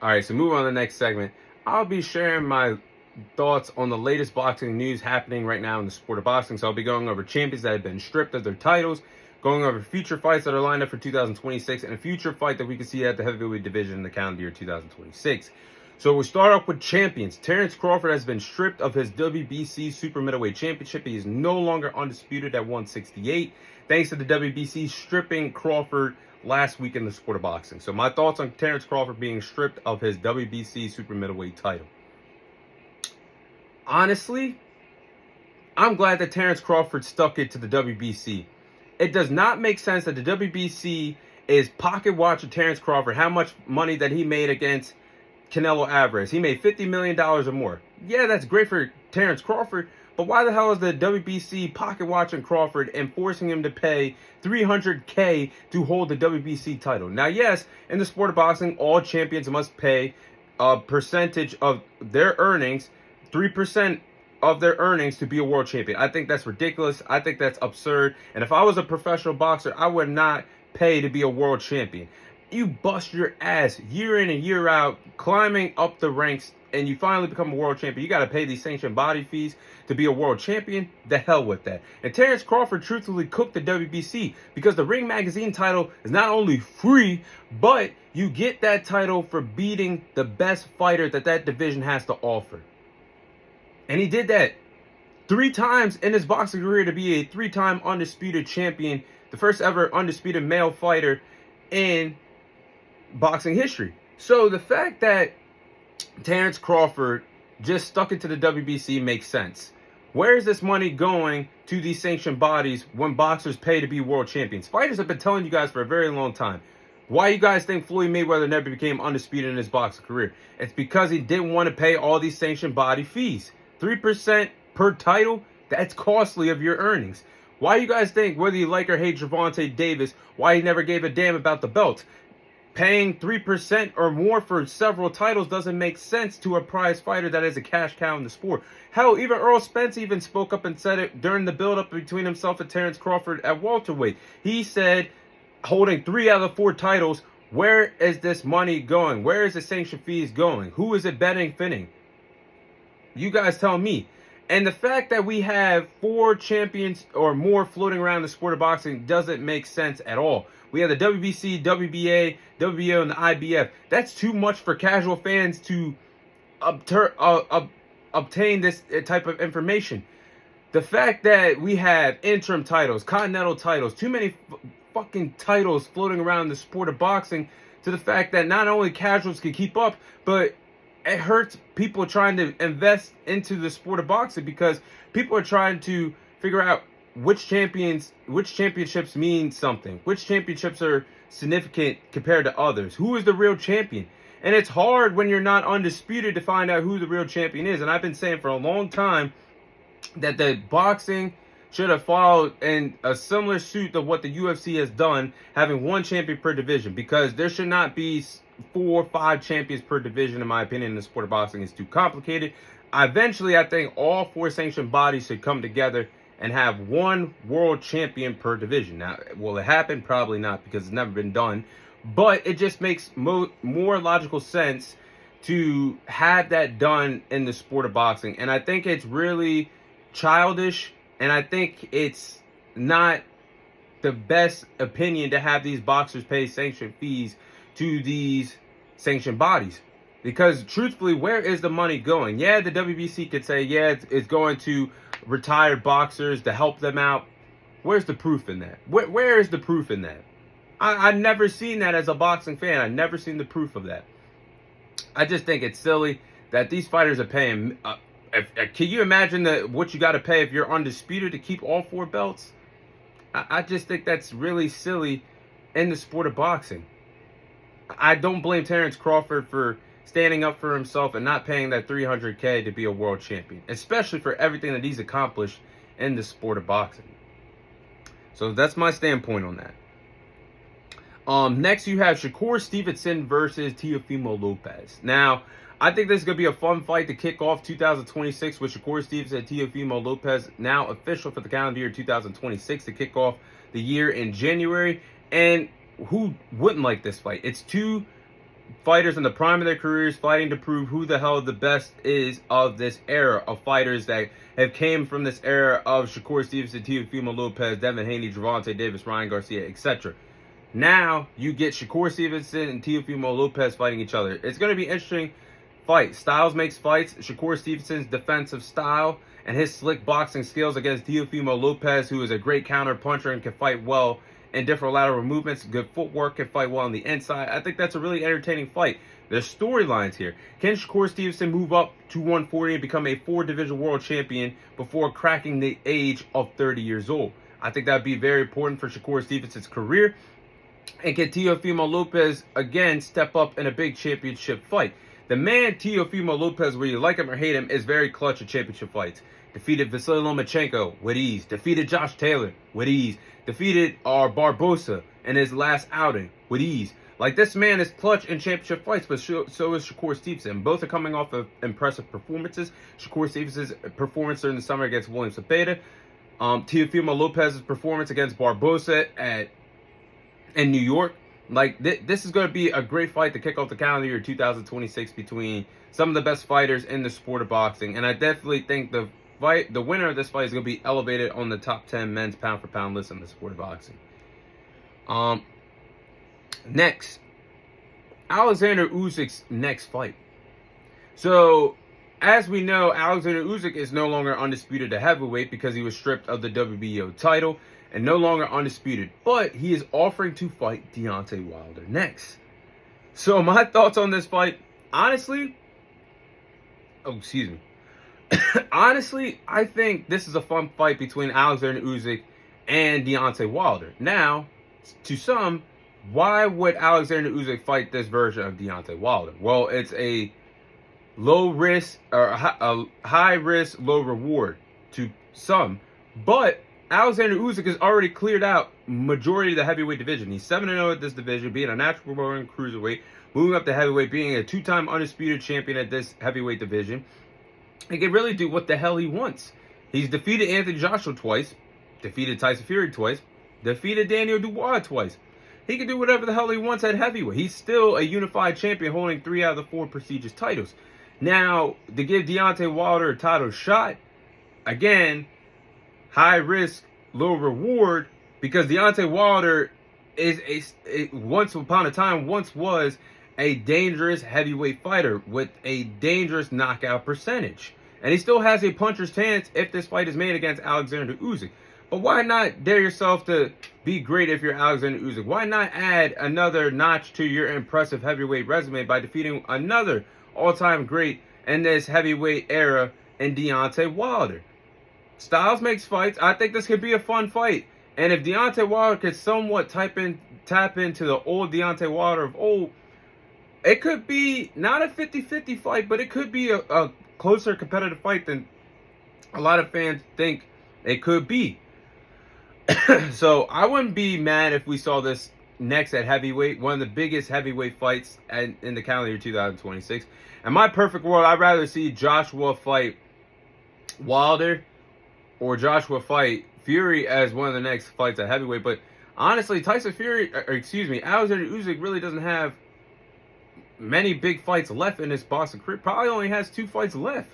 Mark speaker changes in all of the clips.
Speaker 1: All right, so move on to the next segment. I'll be sharing my thoughts on the latest boxing news happening right now in the sport of boxing. So I'll be going over champions that have been stripped of their titles, going over future fights that are lined up for 2026, and a future fight that we can see at the heavyweight division in the calendar year 2026. So we'll start off with champions. Terence Crawford has been stripped of his WBC Super Middleweight Championship. He is no longer undisputed at 168, thanks to the WBC stripping Crawford last week in the sport of boxing. So my thoughts on Terence Crawford being stripped of his WBC Super Middleweight title. Honestly, I'm glad that Terence Crawford stuck it to the WBC. It does not make sense that the WBC is pocket watching Terence Crawford, how much money that he made against Canelo Alvarez. He made $50 million or more. Yeah, that's great for Terence Crawford, but why the hell is the WBC pocket watching Crawford and forcing him to pay $300K to hold the WBC title? Now, yes, in the sport of boxing, all champions must pay a percentage of their earnings, 3% of their earnings, to be a world champion. I think that's ridiculous. I think that's absurd. And if I was a professional boxer, I would not pay to be a world champion. You bust your ass year in and year out, climbing up the ranks, and you finally become a world champion. You got to pay these sanctioned body fees to be a world champion. The hell with that. And Terence Crawford truthfully cooked the WBC, because the Ring Magazine title is not only free, but you get that title for beating the best fighter that division has to offer. And he did that 3 times in his boxing career to be a 3-time undisputed champion, the first ever undisputed male fighter in boxing history. So the fact that Terence Crawford just stuck it to the WBC makes sense. Where is this money going to these sanctioned bodies when boxers pay to be world champions? Fighters have been telling you guys for a very long time. Why you guys think Floyd Mayweather never became undisputed in his boxing career? It's because he didn't want to pay all these sanctioned body fees. 3% per title, that's costly of your earnings. Why you guys think, whether you like or hate Gervonta Davis, why he never gave a damn about the belt? Paying 3% or more for several titles doesn't make sense to a prize fighter that is a cash cow in the sport. Hell, even Earl Spence even spoke up and said it during the build-up between himself and Terence Crawford at welterweight. He said, holding 3 out of 4 titles, where is this money going? Where is the sanction fees going? Who is it benefiting? You guys tell me. And the fact that we have 4 champions or more floating around the sport of boxing doesn't make sense at all. We have the WBC, WBA, WBO, and the IBF. That's too much for casual fans to obtain this type of information. The fact that we have interim titles, continental titles, too many fucking titles floating around the sport of boxing, to the fact that not only casuals can keep up, but it hurts people trying to invest into the sport of boxing, because people are trying to figure out which championships mean something, which championships are significant compared to others, who is the real champion. And it's hard when you're not undisputed to find out who the real champion is. And I've been saying for a long time that the boxing should have followed in a similar suit of what the UFC has done, having 1 champion per division, because there should not be 4 or 5 champions per division. In my opinion, in the sport of boxing, is too complicated. Eventually, I think all 4 sanctioned bodies should come together and have 1 world champion per division. Now, will it happen? Probably not, because it's never been done. But it just makes more logical sense to have that done in the sport of boxing. And I think it's really childish, and I think it's not the best opinion to have these boxers pay sanctioned fees to these sanctioned bodies. Because truthfully, where is the money going? Yeah, the WBC could say, yeah, it's going to retired boxers to help them out. Where's the proof in that? Where is the proof in that? I've never seen that as a boxing fan. I've never seen the proof of that. I just think it's silly that these fighters are paying. Can you imagine what you got to pay if you're undisputed to keep all 4 belts? I just think that's really silly in the sport of boxing. I don't blame Terence Crawford for standing up for himself and not paying that $300K to be a world champion, especially for everything that he's accomplished in the sport of boxing. So that's my standpoint on that. Next, you have Shakur Stevenson versus Teofimo Lopez. Now, I think this is going to be a fun fight to kick off 2026 with Shakur Stevenson and Teofimo Lopez now official for the calendar year 2026 to kick off the year in January. And who wouldn't like this fight? It's 2 fighters in the prime of their careers fighting to prove who the hell the best is of this era of fighters that have came from this era of Shakur Stevenson, Teofimo Lopez, Devin Haney, Gervonta Davis, Ryan Garcia, etc. Now you get Shakur Stevenson and Teofimo Lopez fighting each other. It's going to be an interesting fight. Styles makes fights. Shakur Stevenson's defensive style and his slick boxing skills against Teofimo Lopez, who is a great counter puncher and can fight well in different lateral movements, good footwork, can fight well on the inside. I think that's a really entertaining fight. There's storylines here. Can Shakur Stevenson move up to 140 and become a 4-division world champion before cracking the age of 30 years old? I think that would be very important for Shakur Stevenson's career. And can Teofimo Lopez again step up in a big championship fight? The man Teofimo Lopez, whether you like him or hate him, is very clutch at championship fights. Defeated Vasily Lomachenko with ease. Defeated Josh Taylor with ease. Defeated Barbosa in his last outing with ease. Like, this man is clutch in championship fights, but so is Shakur Stevenson. Both are coming off of impressive performances. Shakur Stevenson's performance during the summer against William Zepeda. Teofimo Lopez's performance against Barbosa in New York. Like, this is going to be a great fight to kick off the calendar year 2026 between some of the best fighters in the sport of boxing. And I definitely think the winner of this fight is going to be elevated on the top 10 men's pound-for-pound list in the sport of boxing. Next, Alexander Usyk's next fight. So, as we know, Alexander Usyk is no longer undisputed at heavyweight because he was stripped of the WBO title and no longer undisputed. But he is offering to fight Deontay Wilder next. So, my thoughts on this fight, honestly, honestly, I think this is a fun fight between Alexander Usyk and Deontay Wilder. Now, to some, why would Alexander Usyk fight this version of Deontay Wilder? Well, it's a low risk or a high risk, low reward to some. But Alexander Usyk has already cleared out majority of the heavyweight division. He's 7-0 at this division, being a natural born cruiserweight, moving up to heavyweight, being a 2-time undisputed champion at this heavyweight division. He can really do what the hell he wants. He's defeated Anthony Joshua twice, defeated Tyson Fury twice, defeated Daniel Dubois twice. He can do whatever the hell he wants at heavyweight. He's still a unified champion holding 3 out of the 4 prestigious titles. Now, to give Deontay Wilder a title shot, again, high risk, low reward, because Deontay Wilder is once upon a time was a dangerous heavyweight fighter with a dangerous knockout percentage. And he still has a puncher's chance if this fight is made against Alexander Usyk. But why not dare yourself to be great if you're Alexander Usyk? Why not add another notch to your impressive heavyweight resume by defeating another all-time great in this heavyweight era in Deontay Wilder? Styles makes fights. I think this could be a fun fight. And if Deontay Wilder could somewhat tap into the old Deontay Wilder of old, it could be not a 50-50 fight, but it could be a closer competitive fight than a lot of fans think it could be. So I wouldn't be mad if we saw this next at heavyweight, one of the biggest heavyweight fights in the calendar year 2026. In my perfect world, I'd rather see Joshua fight Wilder or Joshua fight Fury as one of the next fights at heavyweight. But honestly, Alexander Usyk really doesn't have many big fights left in his boxing career. Probably only has 2 fights left.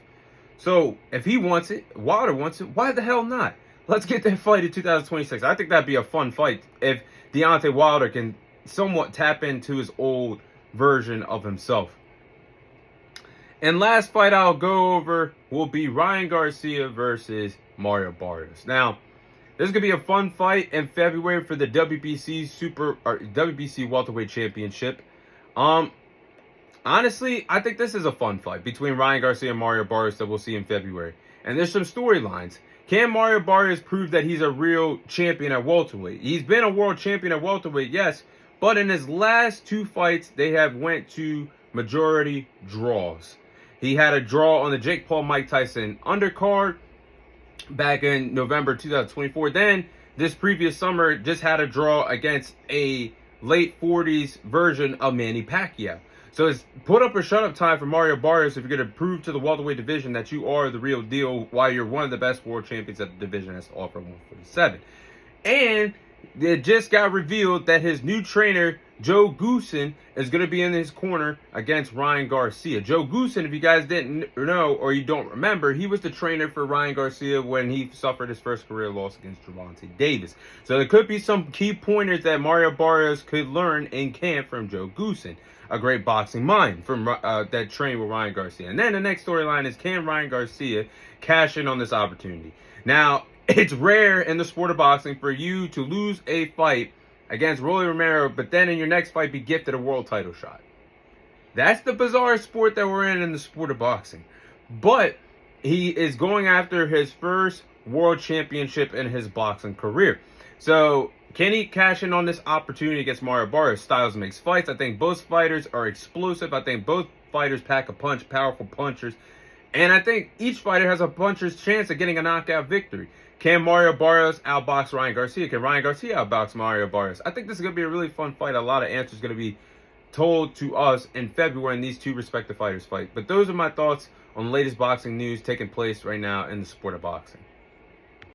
Speaker 1: So if he wants it, Wilder wants it, why the hell not? Let's get that fight in 2026. I think that'd be a fun fight if Deontay Wilder can somewhat tap into his old version of himself. And last fight I'll go over will be Ryan Garcia versus Mario Barrios. Now, this is going to be a fun fight in February for the WBC Welterweight Championship. Honestly, I think this is a fun fight between Ryan Garcia and Mario Barrios that we'll see in February. And there's some storylines. Can Mario Barrios prove that he's a real champion at welterweight? He's been a world champion at welterweight, yes. But in his last 2 fights, they have went to majority draws. He had a draw on the Jake Paul-Mike Tyson undercard back in November 2024. Then, this previous summer, just had a draw against a late 40s version of Manny Pacquiao. So it's put up or shut up time for Mario Barrios if you're going to prove to the welterweight division that you are the real deal while you're one of the best world champions that the division has to offer, 147. And it just got revealed that his new trainer, Joe Goossen is going to be in his corner against Ryan Garcia. Joe Goossen, if you guys didn't know or you don't remember, he was the trainer for Ryan Garcia when he suffered his first career loss against Gervonta Davis. So there could be some key pointers that Mario Barrios could learn in camp from Joe Goossen, a great boxing mind from that trained with Ryan Garcia. And then the next storyline is, can Ryan Garcia cash in on this opportunity? Now, it's rare in the sport of boxing for you to lose a fight against Rolly Romero, but then in your next fight be gifted a world title shot. That's the bizarre sport that we're in the sport of boxing. But he is going after his first world championship in his boxing career. So can he cash in on this opportunity against Mario Barrios? Styles makes fights. I think both fighters are explosive. I think both fighters pack a punch, powerful punchers. And I think each fighter has a puncher's chance of getting a knockout victory. Can Mario Barrios outbox Ryan Garcia? Can Ryan Garcia outbox Mario Barrios? I think this is going to be a really fun fight. A lot of answers going to be told to us in February when these two respective fighters fight. But those are my thoughts on the latest boxing news taking place right now in the sport of boxing.